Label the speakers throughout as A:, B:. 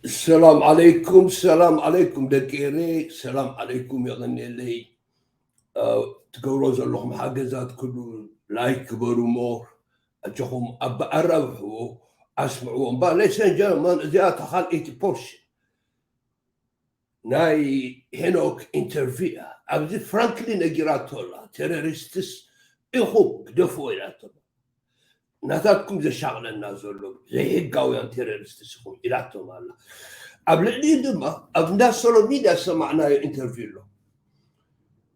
A: السلام عليكم دكيري السلام عليكم يغني لي تقولوا زلهم حاجزات كله لايك برو مور أجهم أبا أروحوا أسمعوا با ليس جرمان زيادة خال إيتي بورش ناي هينوك انترفيا أبدي فرانكلين أجراتولا تيروريستس إخوب دفوا إلى طبعا ناتاتكم زي شغلة النازلو زي هقاويان تيروريستس إخوب إلى طبعا قبل لي دما أبدا سولو ميديا سمعنا انترفيو له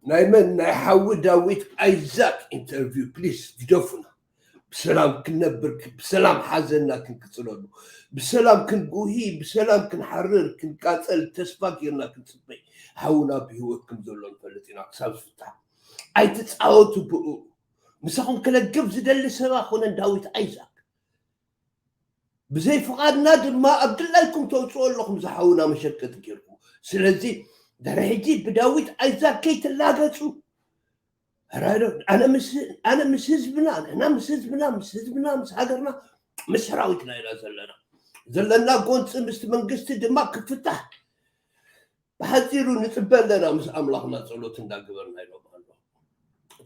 A: نايمن نحاول داويت ايزاك انترفيو بليز جدفنا بسلام كنبرك بسلام حزننا كنكتلو بسلام كنقوهي بسلام كنحرر كنقاتل تسباكيرنا كنصبي حاونا بهوتكم زلون فلتينا حساب فتح اي تتعاوتوا بقو مساهم كلقب زدل سبا خونا داويت ايزاك بزي فقاد نادر ما أبدل لكم توصل لكم زحونا مشكة كيركم سلزي درهجي بداويت أيزاك كي تلاقتوا أنا مس حزبنا مس حقرنا مس حراوتنا إلى زلنا قلت مستمنقست دماغ فتح بحذيروا نتبال لنا مس أملاخنا صلوت نقبرنا إلى الله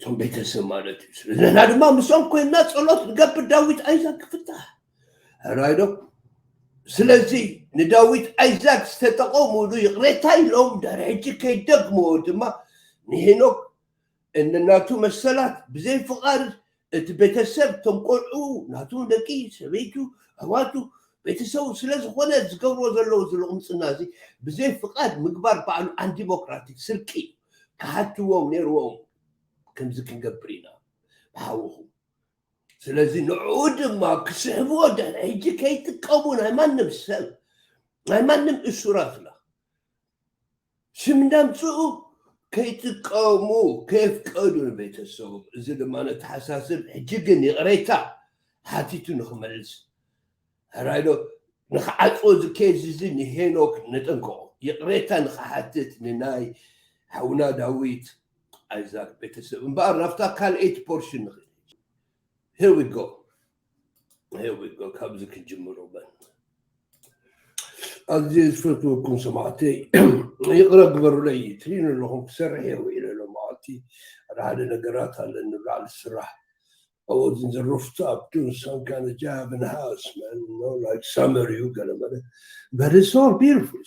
A: ثم بيت السمالة هذا ما مسون كل الناس صلوت نقبل داويت أيزاك فتح رايدو سلازي نداويت ايزاك ستتقوموا ذو يقريتاي لهم درعجي كي دقموا دما نهينوك ان ناتو مسلات بزي فقار تبيتسب تنقلعو ناتو لكي سبيتو هواتو بيتسو سلاز خونا زقورو زلو زلو مصنازي بزي فقار مقبار بعلو ان ديمقراطيك سلكي كحاتوهم نيروهم كمزكين قبرينا بحاوهم سلازي نعود ما كسحبوا ده هيجي كي تقومون هاي ما نمسل هاي ما نم السورات لا شمنا مسوء كي تقوموا كيف قالوا البيت السوق زي ما نتحساسب حجيقني قريتا حاتيتو نخملز هرايدو نخعطو زكي زيزيني هينوك نتنقو يقريتا نخحاتت نناي حونا داويت ايزاك بيت السوق مبار نفتا كان 8 بورشن نخي Here we go. كابزك الجمهور بان. عزيز فتو كون سمعتي يقرا قبر لي ترين لهم سرعي وإلى لمعاتي هذا نقرات على النبي على السراح. I was in the rooftop doing some kind of job in the house, man, you know, like summary but it's all beautiful,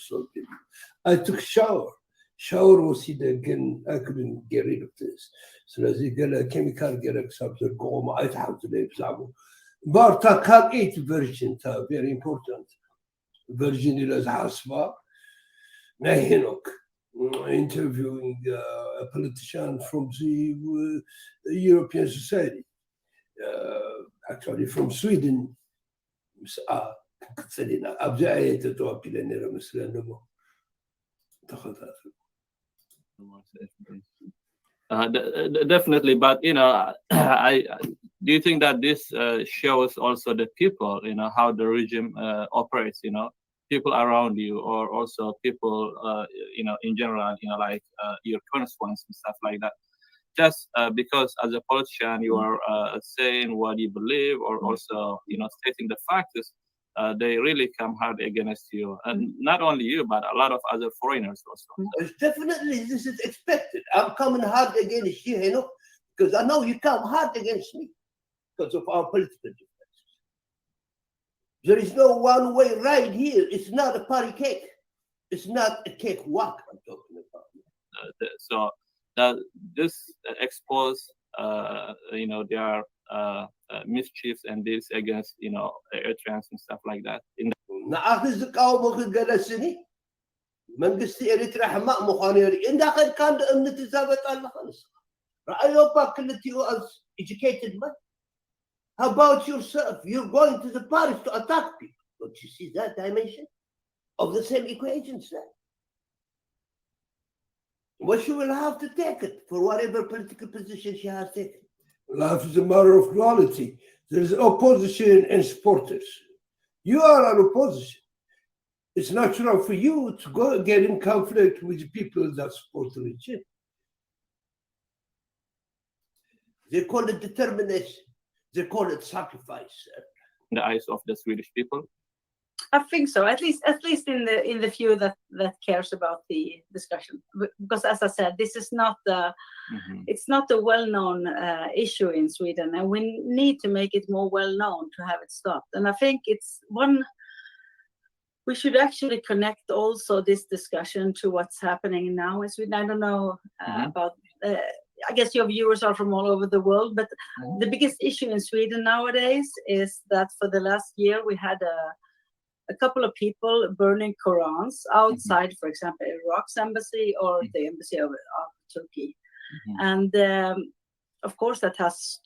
A: I took a shower was again, I couldn't get rid of this. So as you get a chemical get accepted, go my house today. But I can't eat version, very important. Version is Hasba. Henok interviewing a politician from the European Society, actually from Sweden.
B: Definitely, but I do you think that this shows also the people, how the regime operates, people around you, or also people, in general, like your constituents and stuff like that. Just because as a politician you are saying what you believe, or also stating the facts, they really come hard against you, and not only you, but a lot of other foreigners also.
A: Definitely, this is expected. I'm coming hard against you, because I know you come hard against me because of our political differences. There is no one-way ride here. It's not a party cake. It's not a cakewalk I'm talking about.
B: So this expose, their mischiefs and this against, Eritreans and stuff like that.
A: نأخذ قوم جلسني من قصدي إريتريا حماء مخانيري إن داخل كان نتزابط على خالص رأيوا باك اللي you as educated man. How about yourself? You're going to the Paris to attack people. Don't you see that dimension of the same equation, sir? Well, she will have to take it for whatever political position she has taken. Life is a matter of quality. There is opposition and supporters. You are an opposition. It's natural for you to go get in conflict with people that support the regime. They call it determination. They call it sacrifice.
B: In the eyes of the Swedish people?
C: I think so. At least in the few that cares about the discussion, because as I said, this is not it's not a well-known issue in Sweden, and we need to make it more well-known to have it stopped. And I think it's one. We should actually connect also this discussion to what's happening now in Sweden. I don't know about. I guess your viewers are from all over the world, but the biggest issue in Sweden nowadays is that for the last year we had a couple of people burning Qurans outside, for example, Iraq's embassy or the embassy of Turkey. And of course that has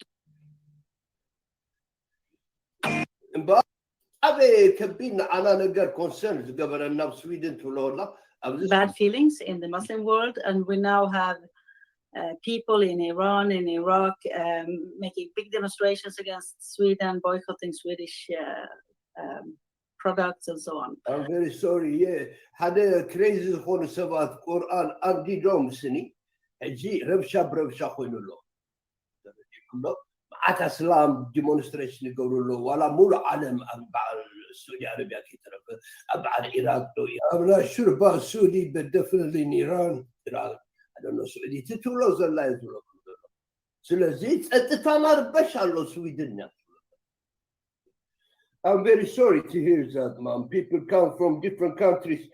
C: bad feelings in the Muslim world, and we now have people in Iran, in Iraq, making big demonstrations against Sweden, boycotting Swedish products and so on.
A: I'm very sorry. Yeah, had a crazy khon sabat Quran abdi domsini haji rabsha khoynulo ma'at islam demonstration gorulo wala mul alam abal Saudi Arabia kitraf abal Iraq do I'm not sure about Saudi, but definitely in Iran. I don't know Saudi titulo zalla yzulo ስለዚህ ጸጥታና ረበሽ አለው ስዊድን I'm very sorry to hear that, Mom. People come from different countries,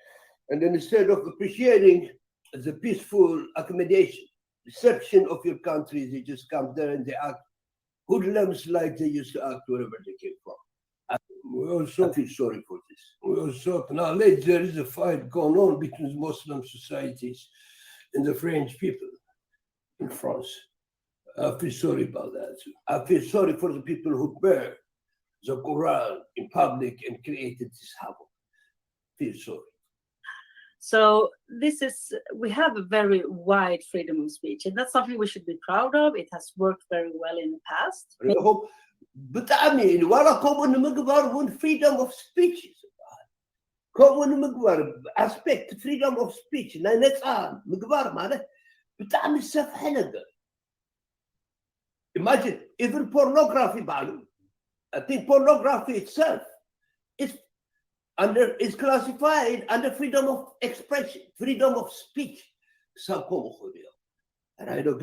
A: and then instead of appreciating the peaceful accommodation, reception of your country, they just come there and they act hoodlums like they used to act wherever they came from. We also feel sorry for this. We also acknowledge there is a fight going on between Muslim societies and the French people in France. I feel sorry about that too. I feel sorry for the people who bear the Quran in public and created this havoc. Feel sorry.
C: So we have a very wide freedom of speech, and that's something we should be proud of. It has worked very well in the past.
A: But I mean, wala common magbar one freedom of speech is common magbar aspect freedom of speech. Na netsa magbar male but I mean safhanaga. Imagine even pornography balu. I think pornography itself is classified under freedom of expression, freedom of speech. And I don't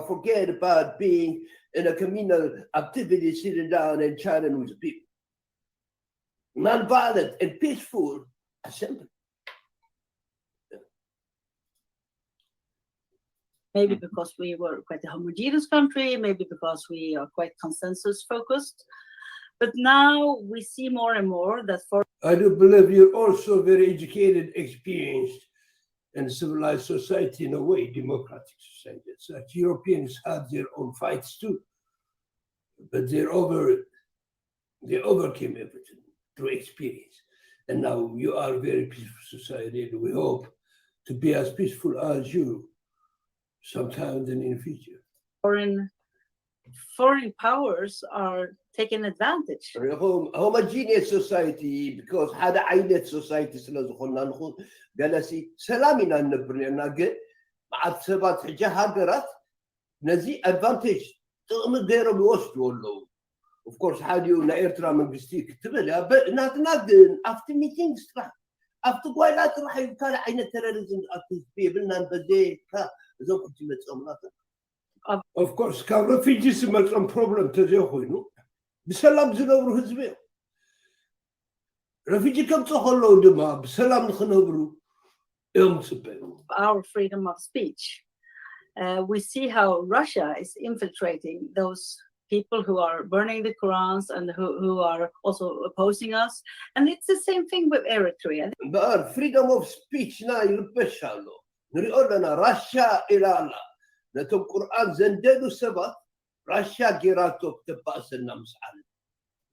A: forget about being in a communal activity, sitting down and chatting with people. Non-violent and peaceful assembly.
C: Maybe because we were quite a homogeneous country, maybe because we are quite consensus focused. But now we see more and more that
A: I do believe you're also very educated, experienced, and civilized society in a way, democratic society. It's like Europeans had their own fights too, but they overcame everything through experience. And now you are a very peaceful society, and we hope to be as peaceful as you sometime in the future.
C: Foreign powers are taking advantage.
A: Homogeneous society, because had a society Galasi Salamina Nebrinaga, Atsabat Jahagarat, Nazi advantage to there low. Of course, had you Nairtra Magistic, but not after meetings. After quite a lot of terrorism at this people, none but they of course, can refugees make some problem to the Hoino? The Salam Zinobru has been. Refugee come to Hollow the Mab, Salam Hanobru,
C: our freedom of speech. We see how Russia is infiltrating those people who are burning the Qurans and who are also opposing us. And it's the same thing with Eritrea.
A: But freedom of speech now, you special. Russia, Iran. That the Quran Zendedu Sabat, Russia Giratok the Basanams.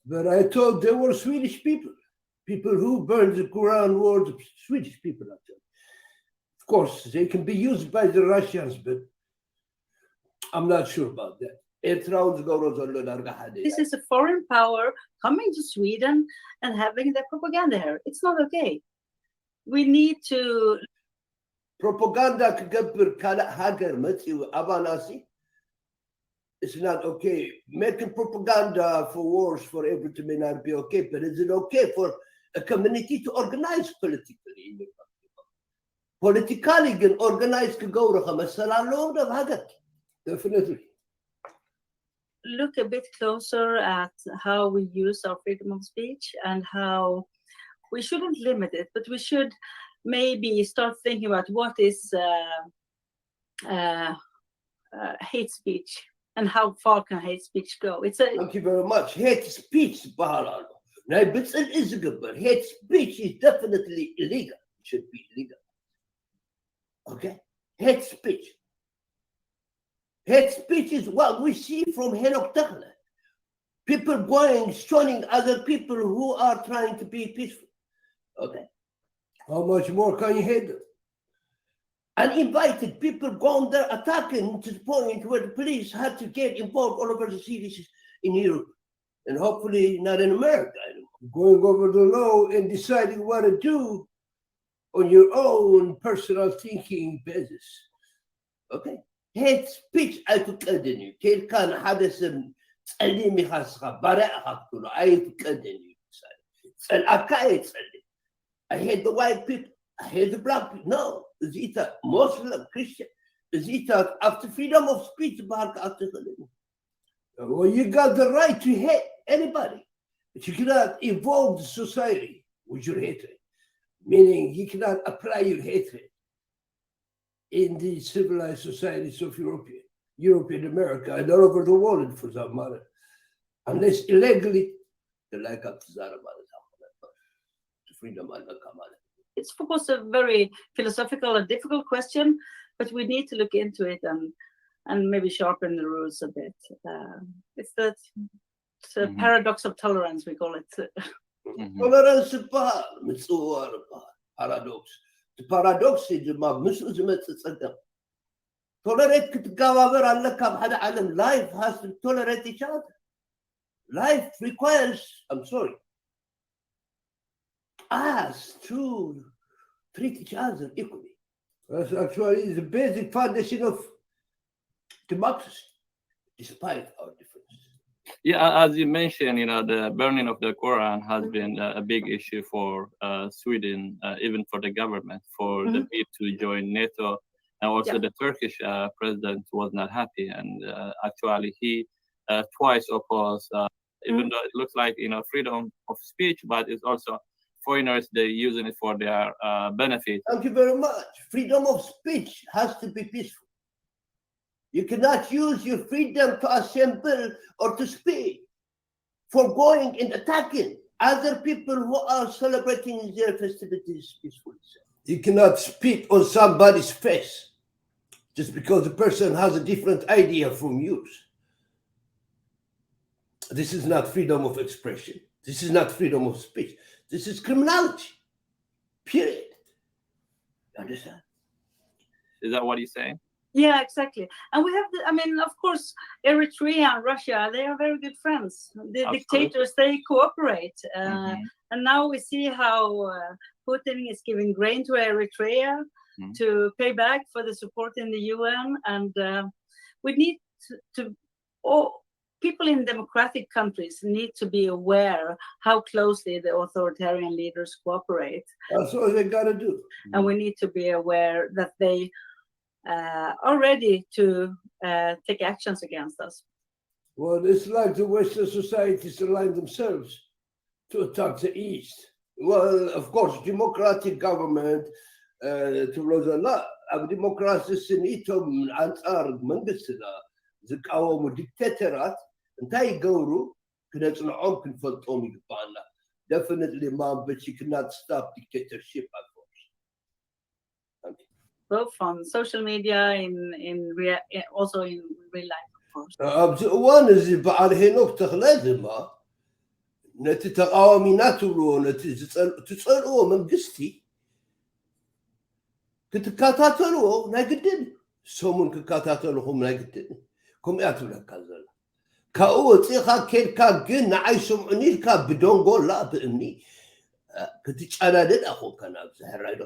A: But I thought they were Swedish people. People who burned the Quran were the Swedish people. Of course, they can be used by the Russians, but I'm not sure about that.
C: This is a foreign power coming to Sweden and having their propaganda here. It's not okay. We need to
A: propaganda كجبر كلا هاجر متي وأباناسي it's not okay. Making propaganda for wars for everything may not be okay, but is it okay for a community to organize politically? Politically, can organize to go to definitely.
C: Look a bit closer at how we use our freedom of speech and how we shouldn't limit it, but we should maybe start thinking about what is hate speech and how far can hate speech go.
A: Thank you very much. Hate speech, now, but hate speech is definitely illegal. It should be illegal. Okay? Hate speech. Hate speech is what we see from Henok Terrorism. People going, stoning other people who are trying to be peaceful. Okay? How much more can you hate them? Uninvited people going there attacking to the point where the police had to get involved all over the cities in Europe. And hopefully not in America anymore. Going over the law and deciding what to do on your own personal thinking basis. Okay? Hate speech አይፍቀድን እዩ ኬልካ ንሓደ ሰብ ፀሊም ኢኻ ንስኻ ባርዕ ኢኻ ክትብሎ ኣይፍቀድን እዩ ፀልኣካ የፀልም I hate the white people, I hate the black people. No, it's a Muslim, Christian. It's after freedom of speech. Well, you got the right to hate anybody, but you cannot involve the society with your hatred. Meaning, you cannot apply your hatred in the civilized societies of Europe and America, and all over the world for that matter, unless illegally, like up to Zarabala.
C: It's, of course, a very philosophical and difficult question, but we need to look into it and maybe sharpen the rules a bit. It's a paradox of tolerance, we call it.
A: Tolerance is paradox. The paradox is tolerate life has to tolerate each other. Life requires, I'm sorry, us to treat each other equally. That's actually the basic foundation of democracy, despite our differences.
B: Yeah, as you mentioned, the burning of the Quran has been a big issue for Sweden, even for the government, for the bid to join NATO. And also the Turkish president was not happy. And actually, he twice opposed, even though it looks like, freedom of speech, but it's also foreigners, they're using it for their benefit.
A: Thank you very much. Freedom of speech has to be peaceful. You cannot use your freedom to assemble or to speak for going and attacking other people who are celebrating their festivities peacefully. You cannot spit on somebody's face just because the person has a different idea from yours. This is not freedom of expression. This is not freedom of speech. This is criminality. Period. You understand?
B: Is that what he's saying?
C: Yeah, exactly. And we have, of course, Eritrea and Russia, they are very good friends. The dictators, they cooperate. And now we see how Putin is giving grain to Eritrea to pay back for the support in the UN. And we need people in democratic countries need to be aware how closely the authoritarian leaders cooperate.
A: That's all they got to do.
C: And we need to be aware that they are ready to take actions against us.
A: Well, it's like the Western societies align themselves to attack the East. Well, of course, democratic government to Rosala, democracy sinitom ansar መንግስትና ዝቃወሙ ዲክቴተራት እንታይ ይገብሩ ክነፅንዖም ክንፈልጦም ይግባአና. Definitely, mom, but you cannot stop dictatorship, of course.
C: Both on social media, also in real life, of course.
A: One is በዓል ሄኖክ ተኽለድማ ነቲ ተቃዋሚና ትብልዎ ነቲ ትፀልዎ መንግስቲ ክትከታተልዎ ናይ ግድን ሰሙን ክከታተልኹም ናይ ግድን ከምኡ እያ ትብለካ ዘላ. ካብኡ ወፂኻ ኬድካ ግን ንዓይ ስምዑኒ ኢልካ ብደንጎላ ብእምኒ ክትጨናደድ ኣኾንካ ናብዚ ሕራይዶ.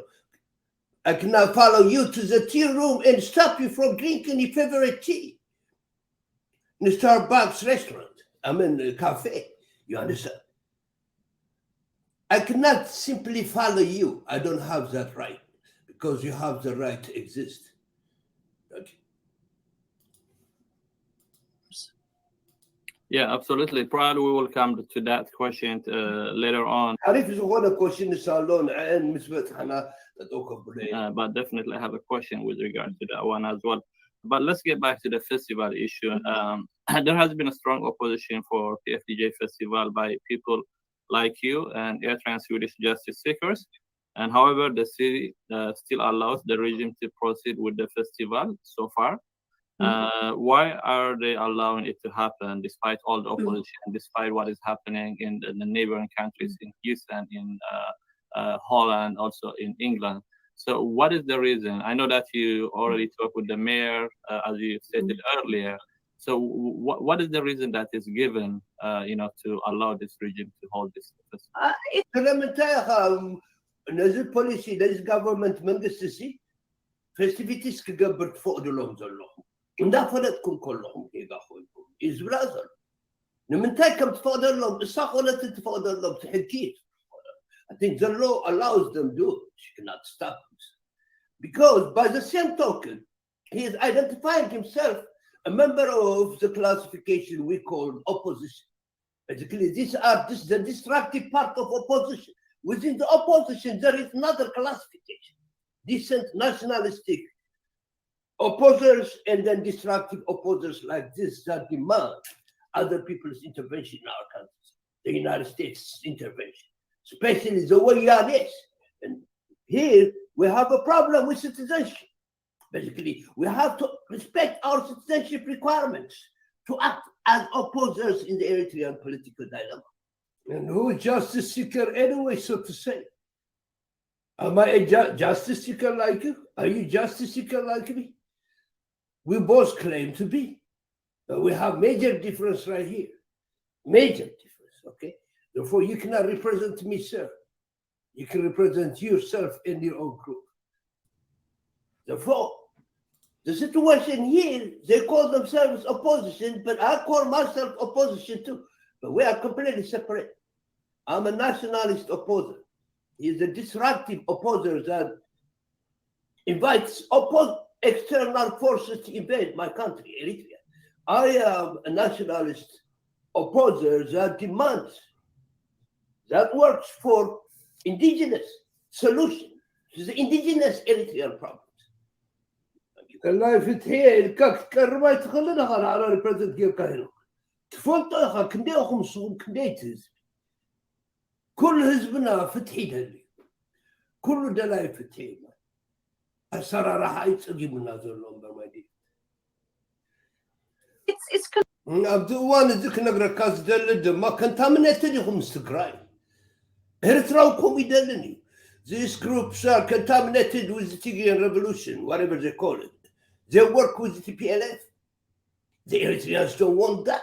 A: I cannot follow you to the tea room and stop you from drinking your favorite tea. in a Starbucks restaurant. I'm in a cafe. You understand? I cannot simply follow you. I don't have that right because you have the right to exist. Okay.
B: Yeah, absolutely. Probably we will come to that question later on.
A: عارف إذا هو question الصالون عن مثبت حنا
B: but definitely I have a question with regard to that one as well. But let's get back to the festival issue. There has been a strong opposition for PFDJ festival by people like you and Eritrean Swedish justice seekers. And however, the city still allows the regime to proceed with the festival so far. Why are they allowing it to happen despite all the opposition, despite what is happening in the neighboring countries, in Houston, in Holland, also in England? So what is the reason? I know that you already talked with the mayor, as you stated earlier. So what is the reason that is given, to allow this regime to hold this festival?
A: نزل policy, there is government منقسسي festivities كقبر تفقدوا لهم زلهم وندافلتكم كلهم كيغا خويكم إزبرازل نمنتايكم تفقدوا لهم إصاقوا تفقدوا لهم تحكيت. I think the law allows them to do it. She cannot stop it. Because by the same token, he is identifying himself a member of the classification we call opposition. Basically, this is the destructive part of opposition. Within the opposition, there is another classification. Decent nationalistic opposers and then destructive opposers like this that demand other people's intervention in our countries, the United States intervention, especially the way it is. And here we have a problem with citizenship. Basically, we have to respect our citizenship requirements to act as opposers in the Eritrean political dilemma. And who is justice seeker anyway, so to say? Am I a justice seeker like you? Are you justice seeker like me? We both claim to be. But we have major difference right here. Major difference, okay? Therefore, you cannot represent me, sir. You can represent yourself in your own group. Therefore, the situation here, they call themselves opposition, but I call myself opposition too. But we are completely separate. I'm a nationalist opposer. He's a disruptive opposer that invites external forces to invade my country, Eritrea. I am a nationalist opposer that demands, that works for indigenous solution to the indigenous Eritrean problems. الله فتحي الكاك كرماي تخلينا خل على البريزنت كيف كاينو تفضل خا كندي أخو مسؤول كندي تهز كل حزبنا فتحي دلي كل دلاي فتحي أسرع راح يتسقي من هذا اللون برمادي
C: It's
A: عبد وان ذيك نقرأ كاس دل ما كنت من أتديهم استقرائي هرتراوكم يدلني. These groups are contaminated with the Tigrayan revolution, whatever they call it. They work with the TPLF. The Eritreans don't want that.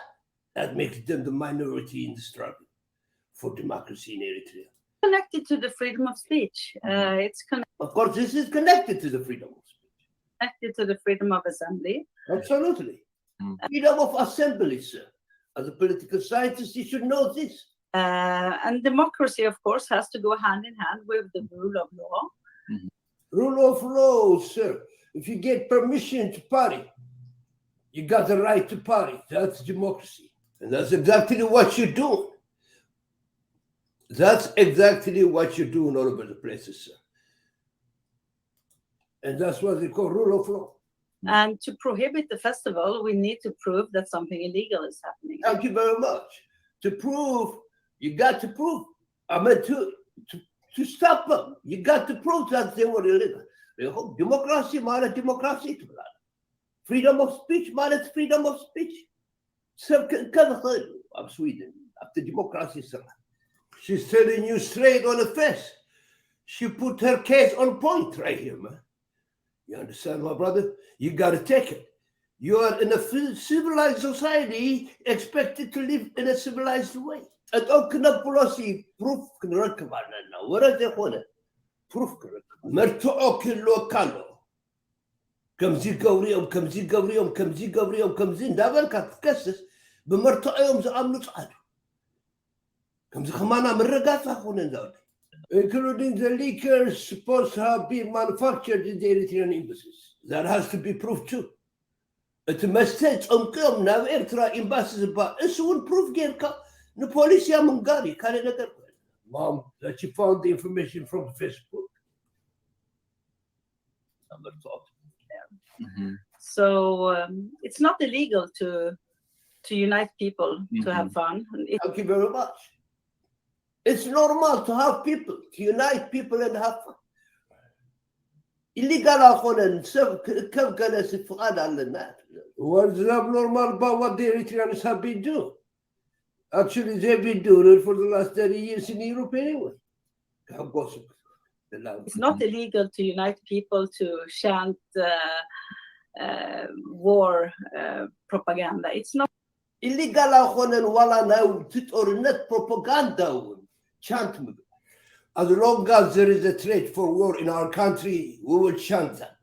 A: That makes them the minority in the struggle for democracy in Eritrea.
C: connected to the freedom of speech.
A: Of course, this is connected to the freedom of speech.
C: Connected to the freedom of assembly.
A: Absolutely. Freedom of assembly, sir. As a political scientist, you should know this.
C: And democracy, of course, has to go hand in hand with the rule of law.
A: Rule of law, sir. If you get permission to party, you got the right to party. That's democracy. And that's exactly what you're doing. That's exactly what you're doing all over the places, sir. And that's what they call rule of law.
C: And to prohibit the festival, we need to prove that something illegal is happening.
A: Thank you very much. To prove, you got to prove. I mean, to stop them, you got to prove that they were illegal. Democracy, democracy. Freedom of speech, freedom of speech. Of Sweden, after democracy, sir. She's telling you straight on the face. She put her case on point right here, man. You understand, my brother? You got to take it. You are in a civilized society, expected to live in a civilized way. And open policy, proof can recover now. What are they calling it? Proof can recover. Mertu'o killo kallo. كمزي قوريهم كمزي ندابل كتكسس بمرتقيهم زعملو صعدوا كمزي خمانا من رقاصة خونا ندابل including the liquors supposed to have been manufactured in the Eritrean embassies. That has to be proved too. It must say أمكم ناو إرترا embassies با إسون proof جيركا نبوليسيا منغاري كان نقر Mom, that she found the information from Facebook. Number 12.
C: So it's not illegal to unite people to have fun.
A: Thank you very much. It's normal to have people, to unite people and have fun. Illegal أخونا كم كان سفقاد على الناس. What's abnormal about what the Eritreans have been doing? Actually, they've been doing it for the last 30 years in Europe anyway.
C: It's not illegal to unite people to chant war propaganda. It's not
A: illegal أخونا ولا ناو تتورنت propaganda chant. As long as there is a threat for war in our country, we will chant that.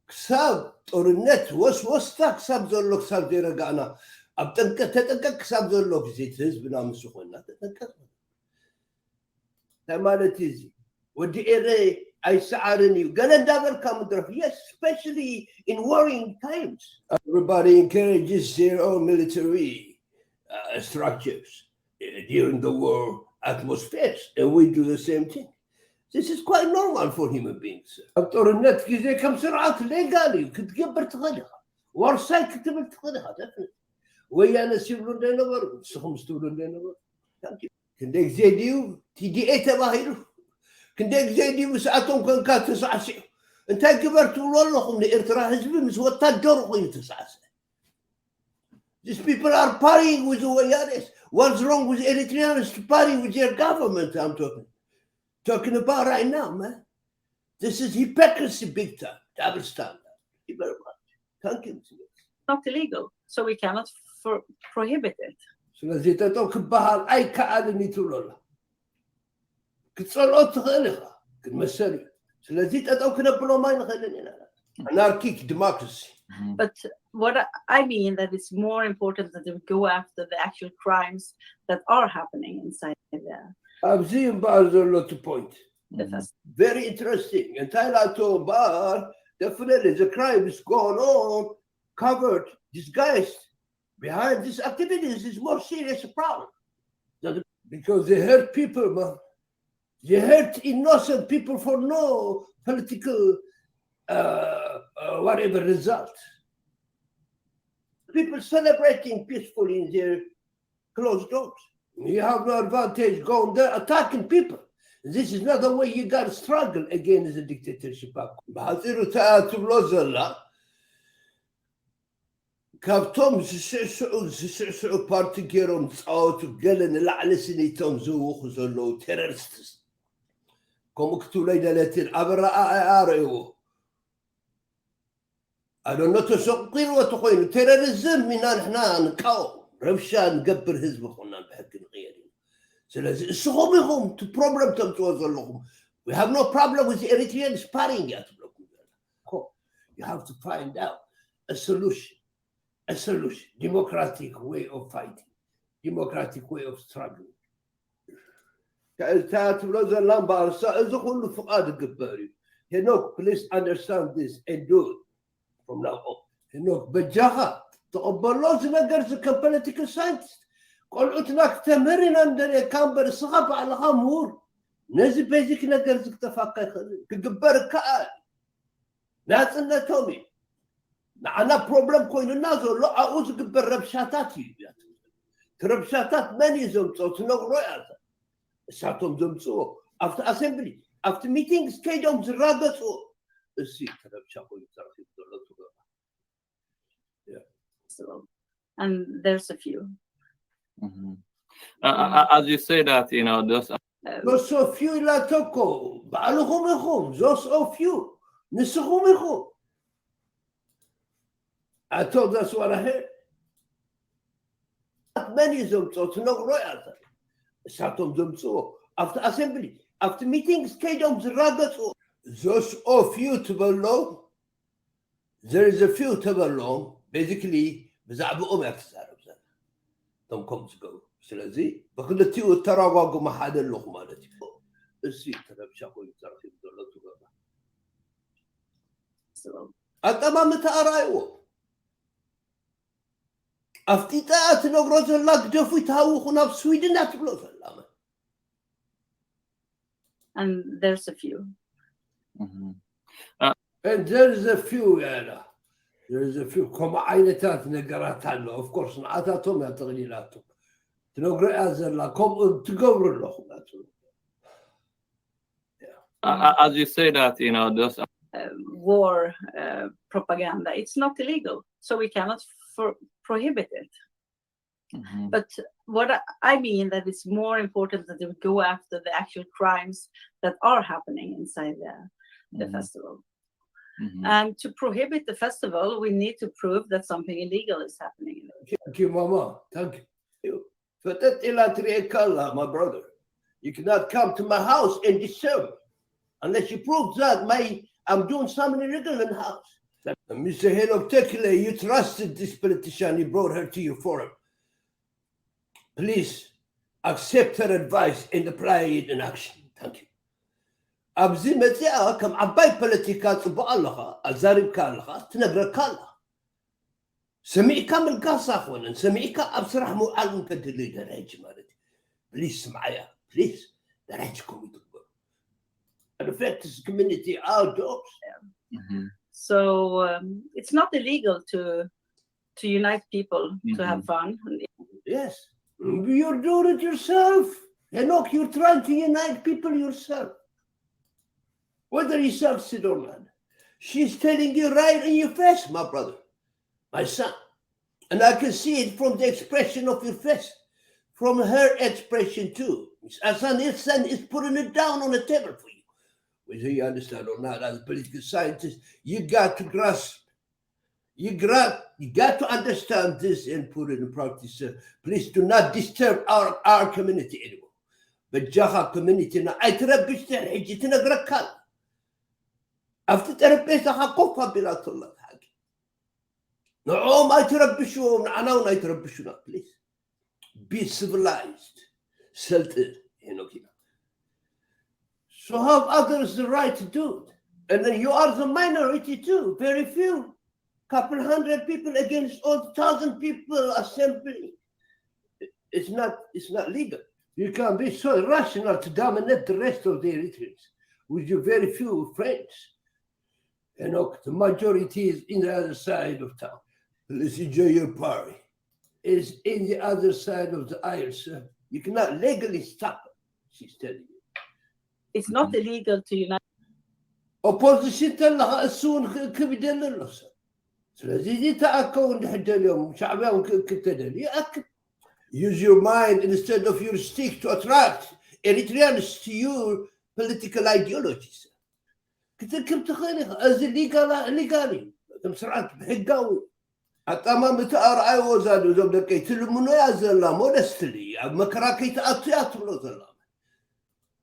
A: كساب تورنت وستا كساب زلوك كساب ديرقانا أبتنك كساب زلوك زيت هزبنا مسخونا تتنك تمالتيزي ودي إيري أي سعرني قال ندابر كامدرف yes especially in warring times everybody encourages their own military structures during the war atmospheres and we do the same thing. This is quite normal for human beings. أبطر النت كذا كم سرعات ليغالي كنت قبر تغلقها ورساي كتب تغلقها ويانا سيبلون دينا بر سخمستولون دينا بر كندك زيديو تيجي ايه تباهيرو كندك زيديو ساعتهم كان كان تسعسع انت قبرت والله من ارترا حزب مسوتا دور خوي تسعسع. These people are partying with the Wayanes. What's wrong with Eritreans to party with their government? I'm talking about right now, man. This is hypocrisy big time. Double standard. Thank you very much. Thank you.
C: It's not illegal, so we cannot prohibit it.
A: ስለዚህ ተጠቅባሃል አይካአልኒ ትብሎላ ክትጸልኦ ትኽእልኻ ክትመሰል ስለዚህ ጠጠው ክነብሎ ማይ ንኽእልን ኢና anarchic democracy.
C: But what I mean that it's more important that we go after the actual crimes that are happening inside there.
A: ኣብዚ እምበኣር ዘሎ to point. Very interesting. Entire bar definitely the crime is going on covered, disguised. Behind these activities is more serious problem. Because they hurt people, man. They hurt innocent people for no political whatever result. People celebrating peacefully in their closed doors. You have no advantage going there attacking people. This is not the way you got to struggle against the dictatorship. ካብቶም ዝስዕስዑ ፓርቲ ገይሮም ዝፃወቱ ገለ ንላዕሊ ስኒቶም ዝውኹ ዘለዉ ቴሮሪስትስ ከምኡ ክትብሎ ይደለትን ኣብ ረኣያ ርእይዎ ኣዶኖ ተሰቂልዎ ተኮይኑ ቴሮሪዝም ኢና ንሕና ንቃወም ረብሻ ንገብር ህዝቢ ኮና ብሕጊ ንቕየር ኢና ስለዚ እስኹም ኢኹም እቲ ፕሮብለም ተምፅዎ ዘለኹም we have no problem with the Eritreans partying እያ ትብለኩም you have to find out a solution. A solution, democratic way of fighting, democratic way of struggling. Henok, please understand this and do it from now on. Henok, بجاها تقبلوا زنقر زكا political scientist. قلت لك تمرين عندنا كامبر صغب على غامور. نزي بيزيك نقر زك تفاقي كقبر كأل. ناس إنه تومي. أنا problem كوينو نازل لا أعوز قبل ربشاتاتي ربشاتات من يزمتو تنقروا هذا ساعتهم زمتو after assembly after meetings كيدهم زرادتو السيت ربشاتو
C: and there's a few
B: as you say that you know
A: those so few لا توكو بعلهم يخوم those so few نسخهم يخوم I told that's what I heard. Many of them so to know royal. Satom them so after assembly, after meetings, Kadom the Ragas those of you to below there is a few ተበሎም basically ብዛዕባኦም ያተዛረብ ዘላ ቶም ከም ዝገብሩ ስለዚ ብክልቲኡ ተረጓጉማ ሓደ ኣለኹ ማለት እዩ እሱ ተረብሻ ኮይኑ ተረኺቡ ዘሎ ትገባ ኣቀማምጣ ኣርኣይዎ ኣፍጢጣ ትነግሮ ዘላ ግደፉ ይተሃውኹ ናብ ስዊድን ኣትብሎ ዘላ
C: and there's a few
A: and there's a few yeah there's a few كم عينتات نقرات عنه of course نعاتاتهم يا تغليلاتهم تنقرأ أزلا كم تقبر لهم
B: as you say that those
C: war propaganda it's not illegal so we cannot prohibit it but what I mean that it's more important that we go after the actual crimes that are happening inside the festival. And to prohibit the festival, we need to prove that something illegal is happening.
A: Thank you, Mama. Thank you. My brother. You cannot come to my house and disturb unless you prove that I'm doing something illegal in the house. Mr. Henok Terrorism, you trusted this politician. You brought her to your forum. Please accept her advice and apply it in action. Thank you. ኣብዚ መፅኣ ከም ዓባይ ፖለቲካ ፅቡቅ ኣለኻ ኣዛሪብካ ኣለኻ ትነግረካ ኣላ ሰሚዕካ ምልጋሳ ኮነን ሰሚዕካ ኣብ ስራሕ ምውዓል ከድል ደረጅ ማለት እዩ ፕሊዝ ስምዓያ ፕሊዝ ደረጅኩም ይትግበሩ affect this community outdoors
C: so it's not illegal to unite people to have fun
A: yes you're doing it yourself Henok you're trying to unite people yourself whether you succeed or not. She's telling you right in your face, my brother, my son. And I can see it from the expression of your face, from her expression too. As A.Nilsson is putting it down on the table for you. Whether you understand or not, as a political scientist, you got to grasp. You got to understand this and put it in practice. Please do not disturb our community anymore. But Jaha community, I تربيش تحجي تنقرأ أفتت أربيتها حقوقها بلا طلاب حاجة نعم أي تربشون أنا ونا يتربشونا please be civilized settled so have others the right to do it and then you are the minority too very few couple hundred people against all 1,000 people assembly it's not legal you can't be so irrational to dominate the rest of the Eritreans with your very few friends Henok, the majority is in the other side of town. Let's enjoy your party. It's in the other side of the aisle, sir. You cannot legally stop it, she's telling you.
C: It's not illegal to unite.
A: Opposition تلها السون كبدل الله sir. ስለዚህ ተአከው እንደህደልዮም ሻዕቢያው ክትደል يأكد. Use your mind instead of your stick to attract Eritreans to your political ideologies. ክትክብ ትኽእል ኢኻ እዚ ሊጋሊ ከም ስርዓት ብሕጋዊ ኣቀማምጣ ኣርኣይዎ ዛሉ እዞም ደቀይ ትልምኖ እያ ዘላ ሞደስትሊ ኣብ መከራ ከይተኣቱ እያ ትብሎ ዘላ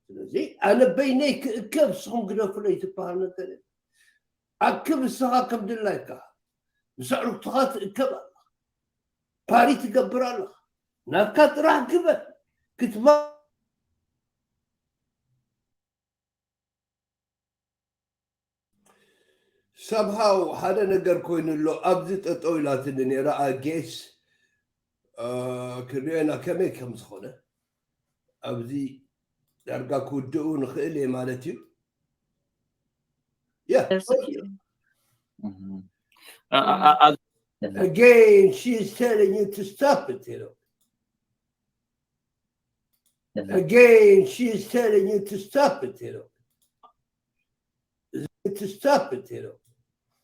A: ስለዚ ኣነ በይነይ ክእከብ ንስኹም ግደፍለይ ትበሃል ነገር ኣክብ ንስኻ ከም ድላይካ ምስዕሩክትኻ ትእከብ ኣለኻ ፓሪ ትገብር ኣለኻ ናብካ ጥራሕ ግበል ክትማ somehow had a ነገር ኮይኑሎ ኣብዚ ጠጠው ኢላትኒ ነራ ኣጌስ ክርኤና ከመይ ከም ዝኾነ ኣብዚ ዳርጋ ክውድኡ ንኽእል እየ ማለት እዩ again she is telling you to stop it again she is telling you to stop it to stop it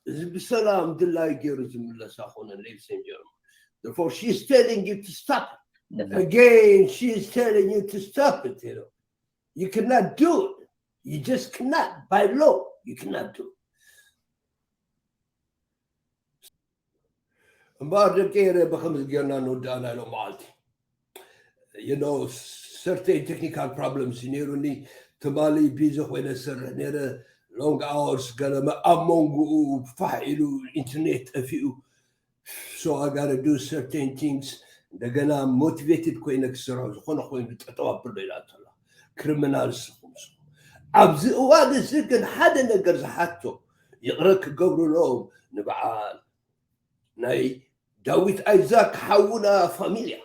A: بسلام دلاي جيرزم الله ساخونا ladies and gentlemen therefore she is telling you to stop it again she is telling you to stop it you cannot do it you just cannot by law you cannot do it بعد كده بخمس جيرنا نودانا لو مالتي you know certain technical problems نيروني تمالي بيزو ولا سر نيره long hours ገለመ ኣብ መንጉኡ ፋሕ ኢሉ ኢንተርኔት ጠፊኡ so I gotta do certain things እንደገና motivated ኮይነ ክስርሖ ዝኾነ ኮይኑ ጠጠው ኣቢሎ ኢላ ተላ ክሪሚናል ስኹም ኣብዚ እዋን እዚ ግን ሓደ ነገር ዝሓቶ ይቕረ ክገብሩሎም ንበዓል ናይ ዳዊት ኣይዛክ ሓውና ፋሚልያ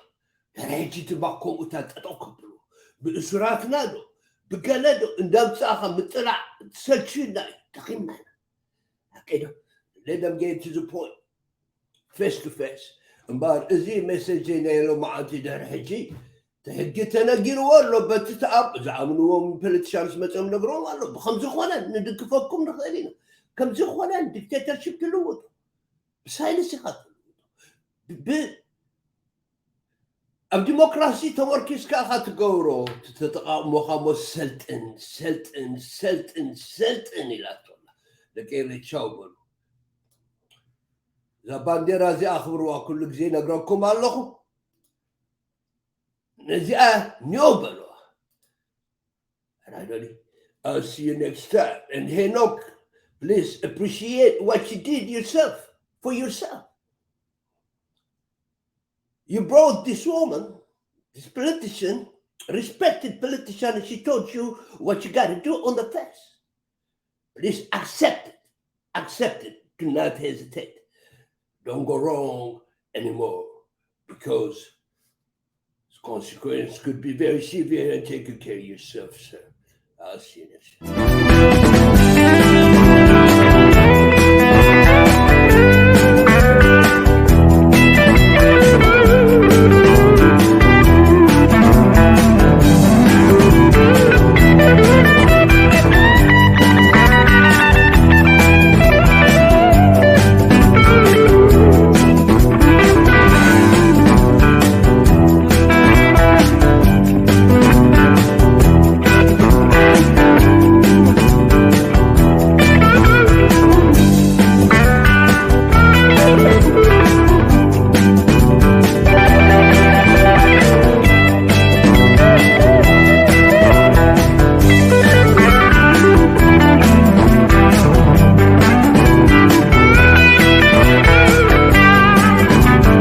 A: ሕጂ ድማ ከምኡታት ጠጠው ከብሉ ብእሱራትና ዶ ብገለ ዶ እንዳምፃኻ ምጥላዕ ትሰልችና ተኺምና ኣቀዶ let them get to the point face to face እምበር እዚ ሜሴጅ ናይሎ መዓንቲ ድሕሪ ሕጂ ሕጊ ተነጊርዎ ኣሎ በቲ ተኣብ ዝኣምንዎም ፖለቲሻንስ መፅኦም ነግሮም ኣሎ ብከምዚ ኮነ ንድግፈኩም ንኽእል ኢና ከምዚ ኮነ ዲክቴተርሽፕ ትልውጡ ብሳይንስ ኢኻ ኣብ ዲሞክራሲ ተመርኪዝካ ኢኻ ትገብሮ ተጠቓቕሞኻ ሞ ሰልጥን ኢላቶላ ደቂ ሬቻው በሉ እዛ ባንዴራ እዚኣ ኣኽብርዋ ኩሉ ግዜ ነግረኩም ኣለኹ ነዚኣ ኒዮ በልዋ I'll see you next time and Henok please appreciate what you did yourself for yourself you brought this woman this politician respected politician and she told you what you got to do on the face please accept it do not hesitate don't go wrong anymore because consequence could be very severe and take good care of yourself, sir. I'll see you next time.